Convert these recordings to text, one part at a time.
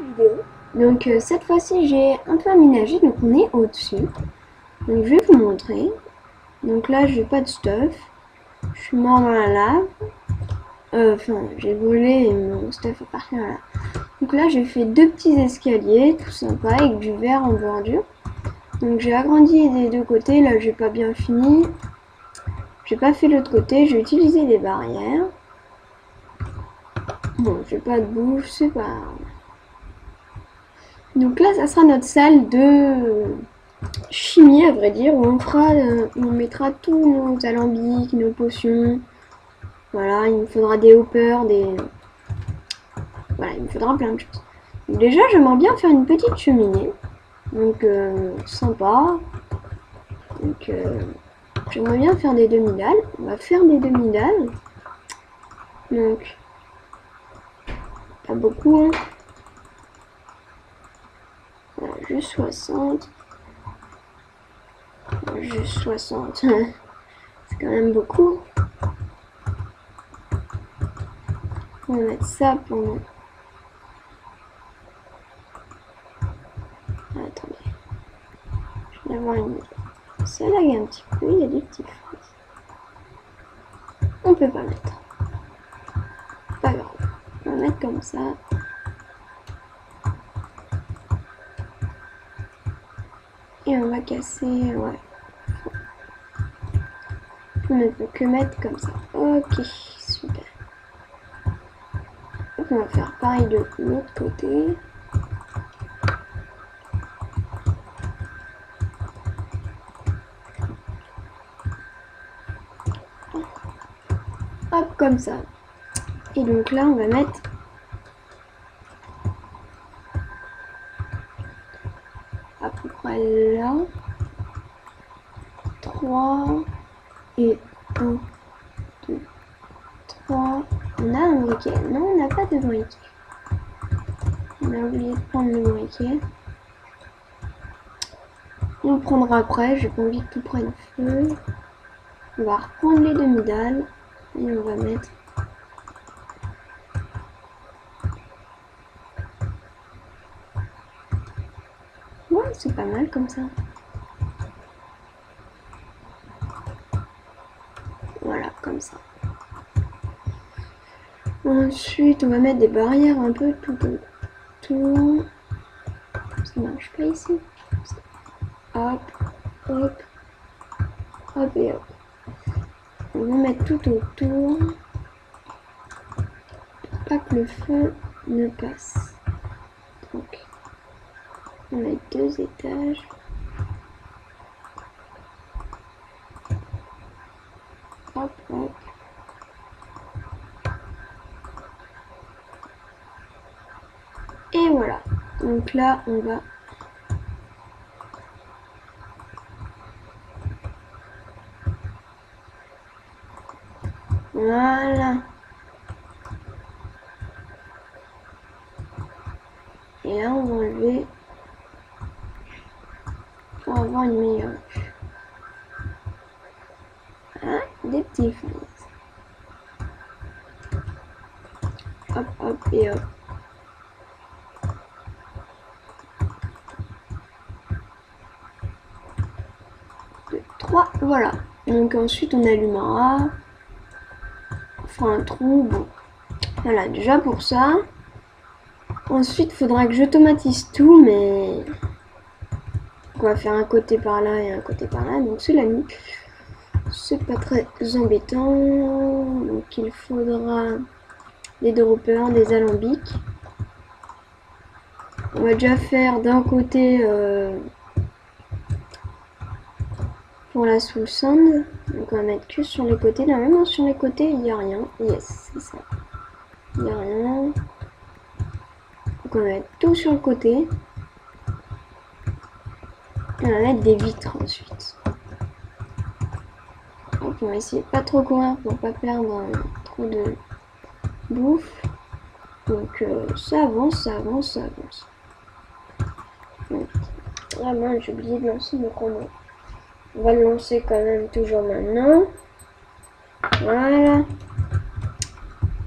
Vidéo. Donc cette fois-ci j'ai un peu aménagé, donc on est au-dessus. Donc je vais vous montrer. Donc là j'ai pas de stuff. Je suis mort dans la lave. Enfin j'ai volé et mon stuff appartient à là. Donc là j'ai fait deux petits escaliers, tout sympa, avec du verre en bordure. Donc j'ai agrandi des deux côtés, là j'ai pas bien fini. J'ai pas fait l'autre côté, j'ai utilisé des barrières. Bon, j'ai pas de bouffe, c'est pas... Donc là, ça sera notre salle de chimie, à vrai dire, où on mettra tous nos alambics, nos potions. Voilà, il me faudra des hoppers, voilà, il me faudra plein de choses. Donc déjà, j'aimerais bien faire une petite cheminée. Donc, sympa. Donc, j'aimerais bien faire des demi-dalles. On va faire des demi-dalles. Donc, pas beaucoup, hein. Voilà, juste 60. Juste 60. C'est quand même beaucoup. On va mettre ça pour... Ah, attendez. Je vais avoir une idée. Ça lag un petit peu, il y a des petits feux. On peut pas mettre. Pas grave. On va mettre comme ça. Et on va casser, ouais. On ne peut que mettre comme ça. Ok, super. Donc on va faire pareil de l'autre côté. Hop, comme ça. Et donc là, on va mettre à peu près là. 3 et 1, 2, 3. On a un briquet. Non, on n'a pas de briquet. On a oublié de prendre le briquet. On le prendra après, j'ai pas envie que tout prenne feu. On va reprendre les demi-dalles et on va mettre ouais, c'est pas mal comme ça. Voilà, comme ça. Ensuite, on va mettre des barrières un peu tout autour. Ça marche pas ici. Hop, hop, hop et hop. On va mettre tout autour pour pas que le feu ne passe. Donc, on met 2 étages. Hop, hop. Et voilà. Donc là, on va voilà. Et là, on va enlever pour avoir une meilleure vue. Hein, des petits feux. Hop, hop et hop. Deux, 3, voilà. Donc ensuite, on allumera. On fera un trou, bon. Voilà, déjà pour ça. Ensuite, il faudra que j'automatise tout, mais... On va faire un côté par là et un côté par là. Donc cela nuit, c'est pas très embêtant. Donc il faudra des droppers, des alambics. On va déjà faire d'un côté pour la soul sand. Donc on va mettre que sur les côtés. Là même sur les côtés il n'y a rien. Yes, c'est ça. Il n'y a rien. Donc on va mettre tout sur le côté. Et on va mettre des vitres ensuite. Donc on va essayer de pas trop courir pour pas perdre trop de bouffe. Donc ça avance, ça avance, ça avance. Donc, ah mince, j'ai oublié de lancer le chrono. On va le lancer quand même toujours maintenant. Voilà.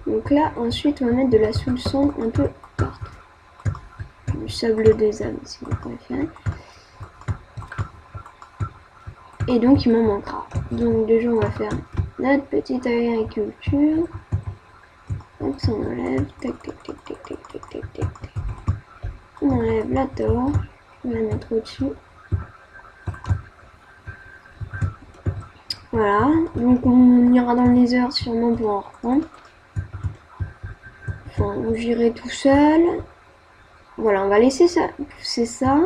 Donc là, ensuite, on va mettre de la soul sand un peu partout. du sable des âmes si vous préférez. Et donc il m'en manquera. Donc déjà on va faire notre petite agriculture. Donc ça on enlève. Tac tac tac tac tac tac tac tac. On enlève la torche. On va la mettre au-dessus. Voilà. Donc on ira dans le nether sûrement pour en reprendre. Enfin, j'irai tout seul. Voilà, on va laisser ça pousser ça.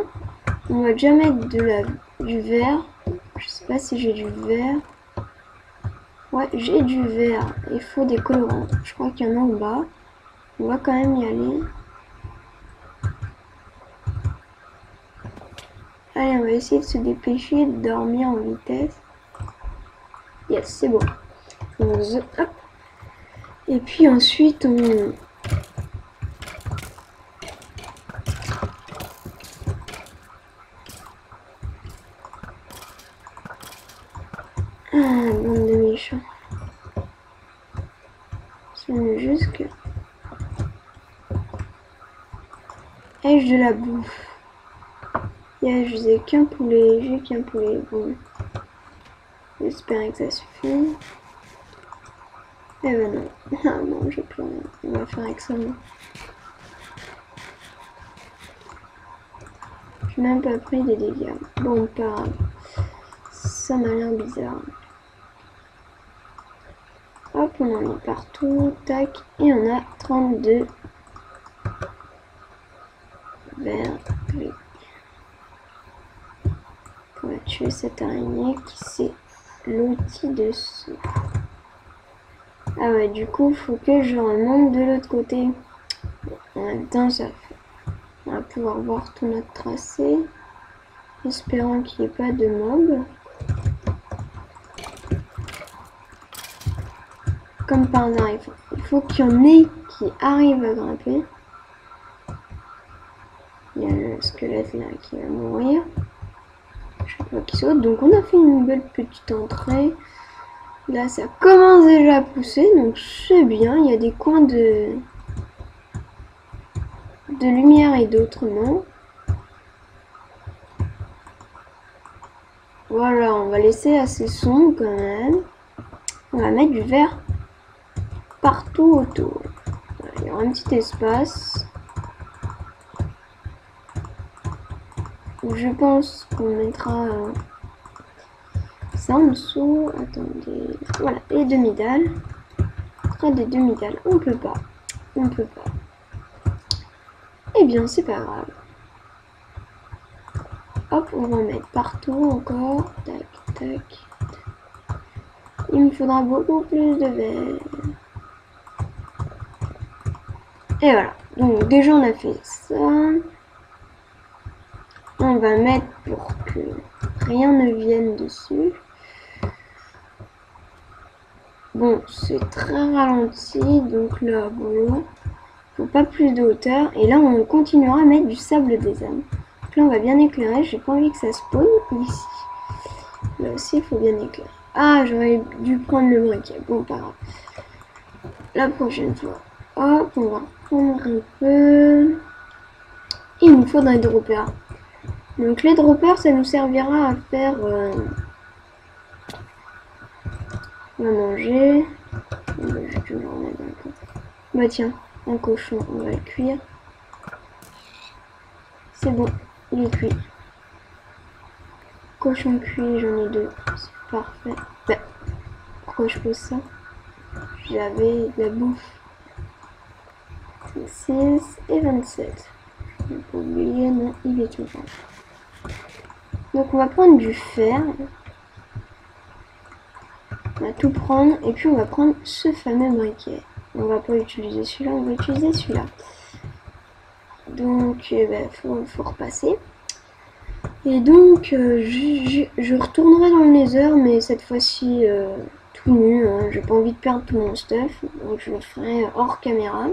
On va déjà mettre du verre. Je sais pas si j'ai du verre. Ouais, j'ai du verre. Il faut des colorants. Je crois qu'il y en a en bas. On va quand même y aller. Allez, on va essayer de se dépêcher, de dormir en vitesse. Yes, c'est bon. Hop. Et puis ensuite, on... Ah, bande de méchants. C'est juste que... Ai-je de la bouffe? Yeah, je faisais qu'un poulet, j'ai qu'un poulet. Bon. J'espère que ça suffit. Eh ben non. Ah non, j'ai plus rien. On va faire avec ça. J'ai même pas pris des dégâts. Bon, pas grave. Ça m'a l'air bizarre. Hop, on en a partout. Tac. Et on a 32 verres gris. On va tuer cette araignée qui s'est lotie dessus. Ah ouais, du coup, faut que je remonte de l'autre côté. En même temps, ça fait. On va pouvoir voir tout notre tracé. Espérant qu'il n'y ait pas de mobs. Comme par hasard, il faut qu'il y en ait qui arrivent à grimper. Il y a le squelette là qui va mourir. Je sais pas qui saute. Donc on a fait une belle petite entrée. Là ça commence déjà à pousser. Donc c'est bien. Il y a des coins de lumière et d'autres non. Voilà, on va laisser assez sombre quand même. On va mettre du vert partout autour. Voilà, il y aura un petit espace. Je pense qu'on mettra ça en dessous. Attendez. Voilà, les demi-dalles. Des demi-dalles. On peut pas. On peut pas. Eh bien, c'est pas grave. Hop, on va en mettre partout encore. Tac, tac. Il me faudra beaucoup plus de verre. Et voilà. Donc, déjà, on a fait ça. On va mettre pour que rien ne vienne dessus. Bon, c'est très ralenti, donc là, bon, faut pas plus de hauteur. Et là, on continuera à mettre du sable des âmes. Donc là, on va bien éclairer. J'ai pas envie que ça spawn ici. Là aussi, il faut bien éclairer. Ah, j'aurais dû prendre le briquet. Bon, pas grave. La prochaine fois. Hop, on va prendre un peu. Il nous faudra des droppers. Donc les droppers, ça nous servira à faire... on va manger. Je vais toujours remettre un peu. Bah tiens, un cochon, on va le cuire. C'est bon, il est cuit. Cochon cuit, j'en ai 2. C'est parfait. Bah, pourquoi je pose ça? J'avais de la bouffe. 6 et 27. Je n'ai pas oublié, non, il est toujours. Donc on va prendre du fer. On va tout prendre et puis on va prendre ce fameux briquet. On va pas utiliser celui-là, on va utiliser celui-là. Donc faut repasser. Et donc je retournerai dans le nether, mais cette fois-ci tout nu. Hein. J'ai pas envie de perdre tout mon stuff, donc je le ferai hors caméra.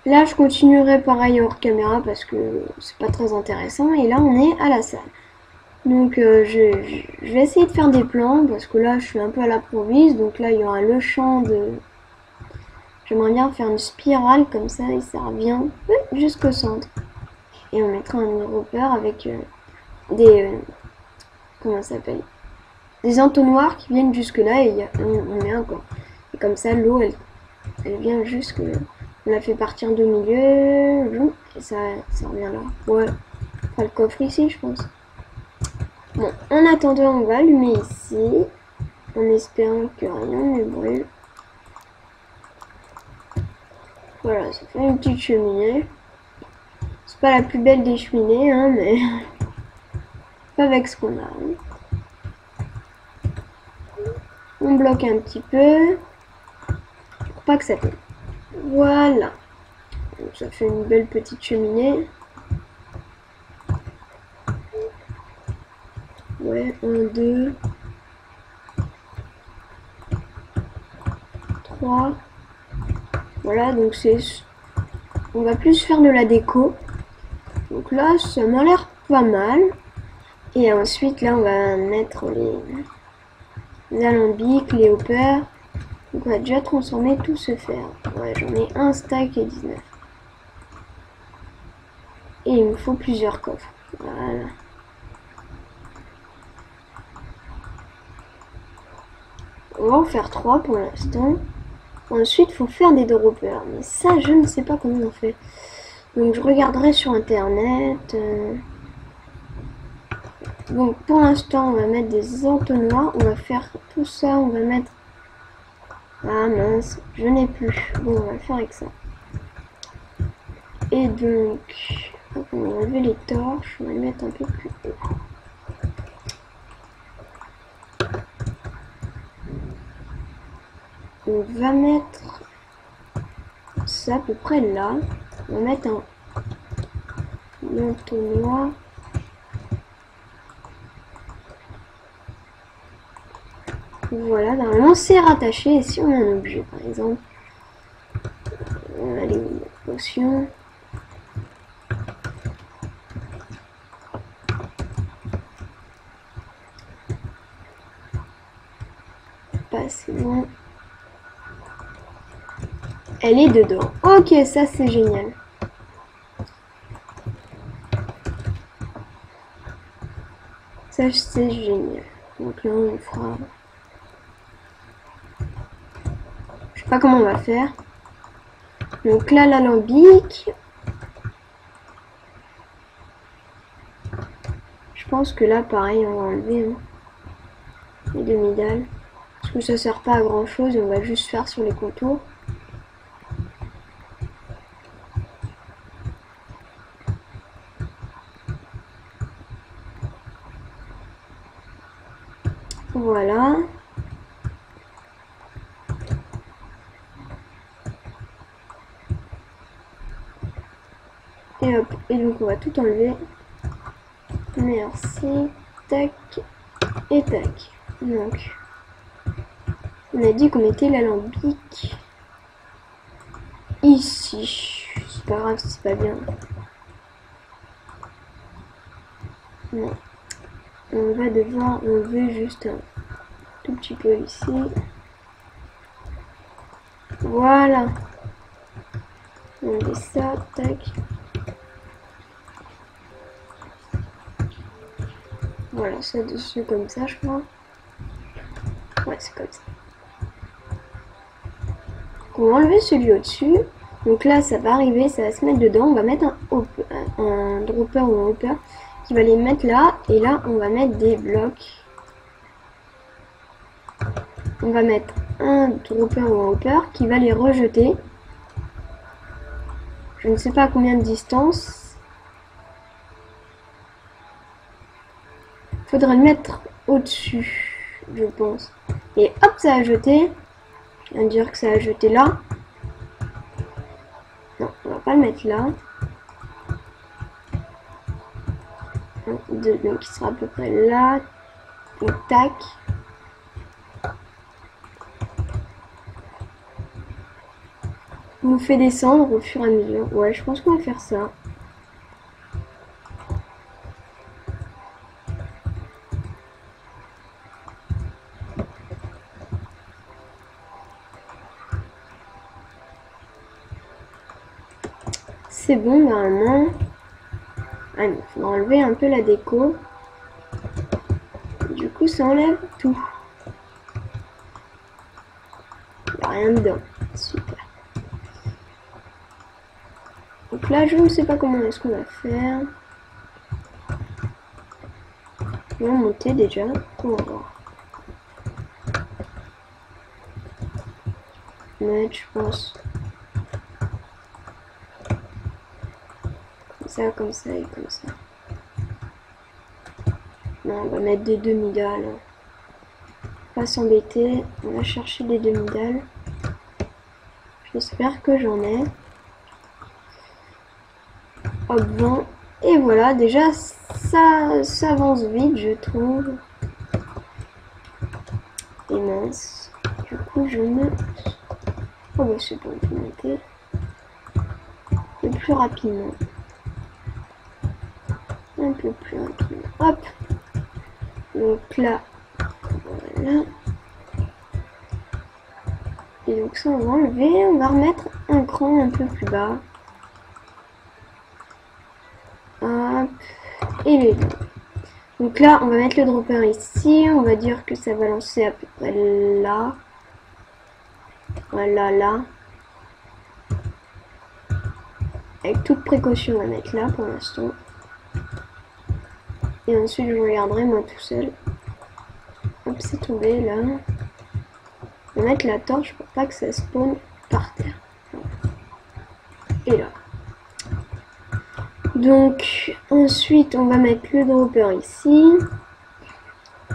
Là je continuerai pareil hors caméra parce que c'est pas très intéressant. Et là on est à la salle. Donc je vais essayer de faire des plans parce que là je suis un peu à l'improviste. Donc là il y aura le champ de... J'aimerais bien faire une spirale comme ça et ça revient jusqu'au centre. Et on mettra un dropper avec des... comment ça s'appelle? Des entonnoirs qui viennent jusque là et on met encore. Et comme ça, l'eau, elle vient jusque... On la fait partir de milieu, et ça revient là. Ouais, pas le coffre ici, je pense. Bon, en attendant, on va allumer ici, en espérant que rien ne brûle. Voilà, ça fait une petite cheminée. C'est pas la plus belle des cheminées, hein, mais pas avec ce qu'on a. On bloque un petit peu pour pas que ça tombe. Voilà. Donc, ça fait une belle petite cheminée. Ouais, 1, 2, 3. Voilà, donc c'est... On va plus faire de la déco. Donc là, ça m'a l'air pas mal. Et ensuite, là, on va mettre les alambics, les hoppers. Donc on va déjà transformer tout ce fer. Ouais, j'en ai un stack et 19. Et il me faut plusieurs coffres. Voilà. On va en faire 3 pour l'instant. Ensuite, il faut faire des droppers. Mais ça, je ne sais pas comment on fait. Donc je regarderai sur internet. Donc pour l'instant, on va mettre des entonnoirs. On va faire tout ça. On va mettre... Ah mince, je n'ai plus. Bon, on va le faire avec ça. Et donc, on va enlever les torches. On va les mettre un peu plus haut. On va mettre ça à peu près là. On va mettre un entonnoir. Voilà, normalement c'est rattaché. Et si on a un objet, par exemple, on va aller où? Potion. Pas assez loin. Elle est dedans. Ok, ça c'est génial. Ça c'est génial. Donc là on fera... Je sais pas comment on va faire. Donc là l'alambic. Je pense que là pareil on va enlever les demi-dalles. Parce que ça sert pas à grand chose et on va juste faire sur les contours. Voilà. Et hop, et donc on va tout enlever. Merci. Tac. Et tac. Donc, on a dit qu'on mettait l'alambic ici. C'est pas grave, c'est pas bien. Non. On va devoir enlever juste un tout petit peu ici. Voilà. On met ça, tac. Voilà, ça dessus comme ça, je crois. Ouais, c'est comme ça. On va enlever celui au-dessus. Donc là, ça va arriver, ça va se mettre dedans. On va mettre un dropper ou un hopper qui va les mettre là. Et là, on va mettre des blocs. On va mettre un dropper ou un hopper qui va les rejeter. Je ne sais pas à combien de distance. Faudrait le mettre au-dessus, je pense. Et hop, ça a jeté. Je viens de dire que ça a jeté là. Non, on va pas le mettre là. Un, deux, donc il sera à peu près là. Donc tac. On nous fait descendre au fur et à mesure. Ouais, je pense qu'on va faire ça. C'est bon, normalement. Ah, il faut enlever un peu la déco. Du coup, ça enlève tout. Il n'y a rien dedans. Super. Donc là, je ne sais pas comment est-ce qu'on va faire. Je vais monter déjà. On va voir. Mettre, je pense. Comme ça et comme ça. Non, on va mettre des demi-dalles. Pas s'embêter. On va chercher des demi-dalles. J'espère que j'en ai. Hop, 20. Et voilà, déjà, ça avance vite, je trouve. Et mince. Du coup, je me... Oh, bah, c'est bon, on peut monter. Le plus rapidement. Un peu plus rapidement. Hop. Donc là, voilà. Et donc ça, on va enlever. On va remettre un cran un peu plus bas. Hop. Et les deux. Donc là, on va mettre le dropper ici. On va dire que ça va lancer à peu près là. Voilà, là. Avec toute précaution, on va mettre là pour l'instant. Et ensuite, je regarderai moi tout seul. Hop, c'est tombé là. On va mettre la torche pour pas que ça spawn par terre. Et là. Donc, ensuite, on va mettre le dropper ici.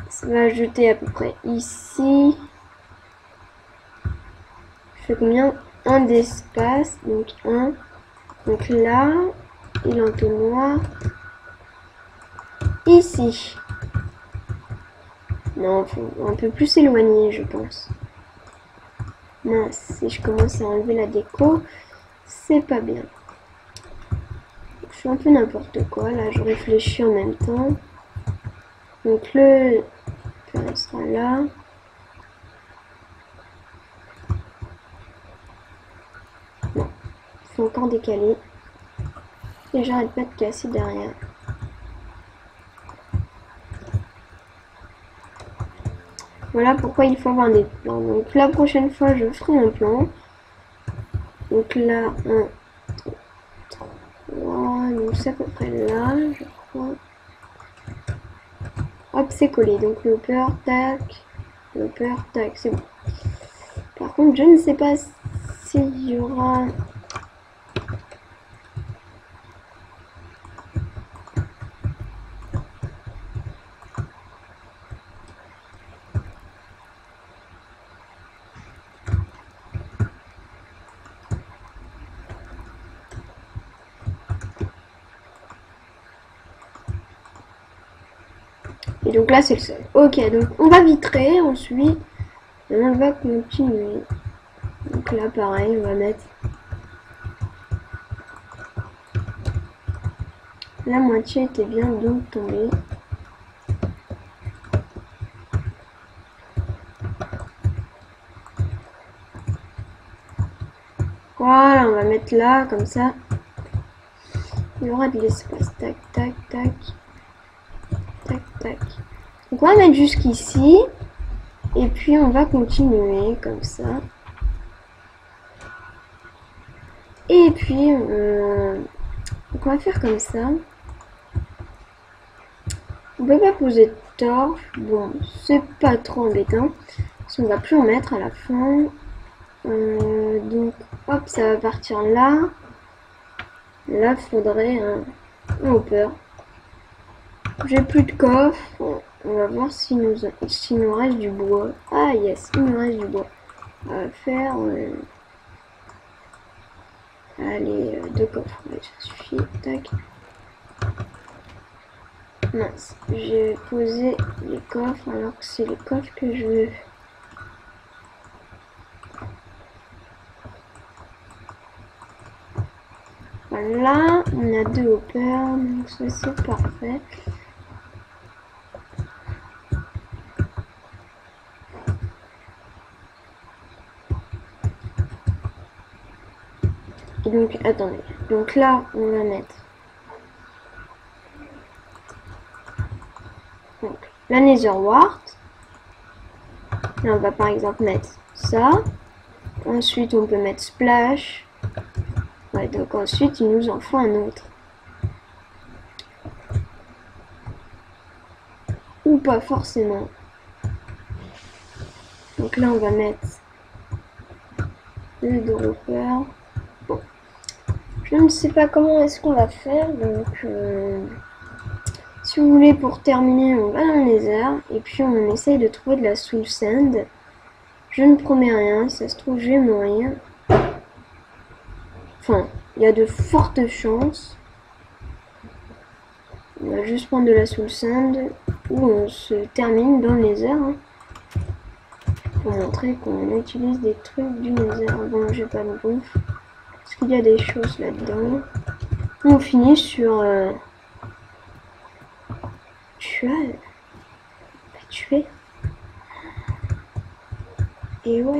Ça va jeter à peu près ici. Je fais combien? Un d'espace. Donc, un. Donc là, et l'entonnoir. Ici. Non, faut un peu plus s'éloigner, je pense. Mince, si je commence à enlever la déco, c'est pas bien. Je fais un peu n'importe quoi, là, je réfléchis en même temps. Donc le père sera là. Non, il faut encore décaler. Et j'arrête pas de casser derrière. Voilà pourquoi il faut avoir des plans. Donc la prochaine fois, je ferai un plan. Donc là, 1, 2, 3, donc c'est à peu près là, je crois. Hop, c'est collé. Donc le peur, tac. Le peur, tac, c'est bon. Par contre, je ne sais pas s'il y aura... Et donc là, c'est le seul. Ok, donc on va vitrer ensuite. Et on va continuer. Donc là, pareil, on va mettre la moitié était bien donc tombée. Voilà, on va mettre là, comme ça. Il y aura de l'espace. Tac, tac, tac. Tac, tac. Donc on va mettre jusqu'ici. Et puis on va continuer comme ça. Et puis donc on va faire comme ça. On peut pas poser de torche. Bon, c'est pas trop embêtant. Parce qu'on va plus en mettre à la fin. Donc hop, ça va partir là. Là, faudrait un hopper. J'ai plus de coffre. On va voir s'il nous reste du bois. Ah yes, il nous reste du bois. On va faire... allez, 2 coffres. Ouais, ça suffit. Tac. Mince, j'ai posé les coffres alors que c'est les coffres que je veux. Voilà, on a 2 hoppers, donc ça c'est parfait. Et donc, attendez. Donc là, on va mettre la Nether Wart. Là, on va par exemple mettre ça. Ensuite, on peut mettre Splash. Ouais, donc ensuite, il nous en faut un autre. Ou pas forcément. Donc là, on va mettre le dropper. Bon. Je ne sais pas comment est-ce qu'on va faire. Donc, si vous voulez, pour terminer, on va dans le Nether. Et puis, on essaye de trouver de la Soul Sand. Je ne promets rien. Ça se trouve, je vais mourir. Enfin, il y a de fortes chances. On va juste prendre de la Soul Sand. Où on se termine dans le Nether. Hein, pour montrer qu'on utilise des trucs du Nether. Bon, j'ai pas de bouffe. Parce qu'il y a des choses là-dedans. On finit sur... tuer. Tuer. Et ouais.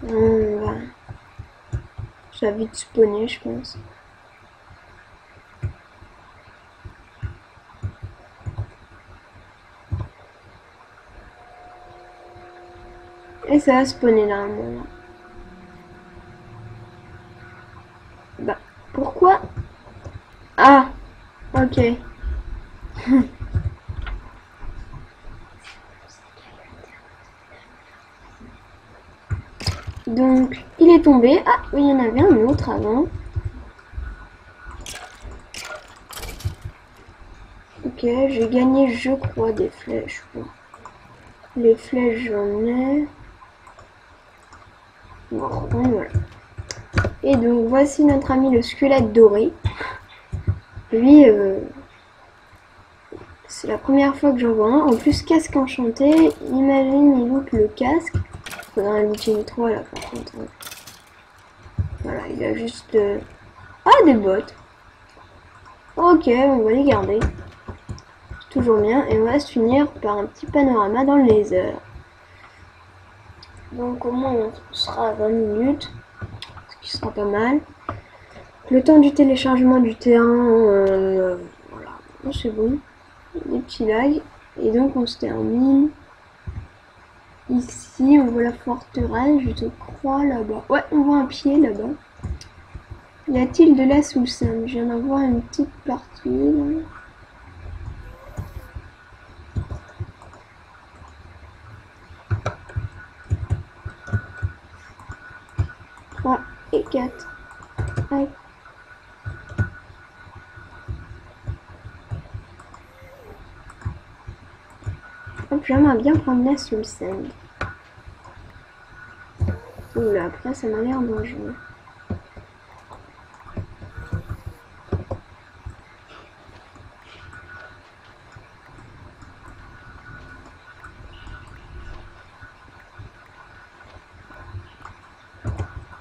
On va... Ça va vite spawner, je pense. Et ça va spawner là, un moment. Bah, pourquoi? Ah, ok. Donc, il est tombé. Ah, oui, il y en avait un autre avant. Ok, j'ai gagné, je crois, des flèches. Bon. Les flèches, j'en ai. Bon, voilà. Et donc, voici notre ami le squelette doré. Lui, c'est la première fois que j'en vois un. En plus, casque enchanté. Imagine, il loupe le casque. Faudra un ultime 3 là, par contre. Voilà, il a juste... Ah, des bottes. Ok, on va les garder. Toujours bien. Et on va se finir par un petit panorama dans le laser. Donc, au moins, on sera à 20 minutes. Ce qui sera pas mal. Le temps du téléchargement du terrain, voilà, c'est bon. Des petits lags. Et donc on se termine. Ici, on voit la forteresse, je crois, là-bas. Ouais, on voit un pied là-bas. Y a-t-il de la Soul Sand? Je viens d'en voir une petite partie. Là. 3 et 4. Hop. Hop, j'aimerais bien prendre la Soul Sand. Oula, après ça m'a l'air dangereux.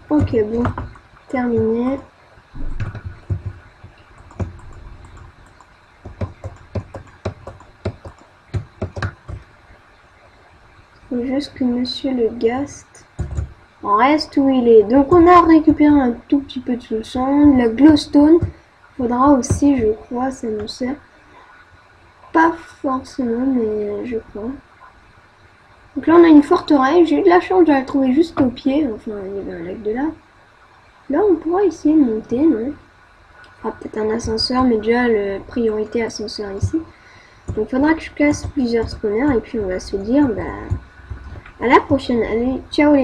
Ok, bon, terminé. Faut juste que monsieur le Ghast reste où il est. Donc on a récupéré un tout petit peu de Soul Sand. La glowstone, faudra aussi, je crois, ça nous sert. Pas forcément, mais je crois. Donc là on a une forteresse, j'ai eu de la chance de la trouver juste au pied, enfin il y avait un lac de là. Là on pourra essayer de monter, non? Ah, peut-être un ascenseur, mais déjà la priorité ascenseur ici. Donc il faudra que je casse plusieurs spawners et puis on va se dire bah à la prochaine. Allez, ciao les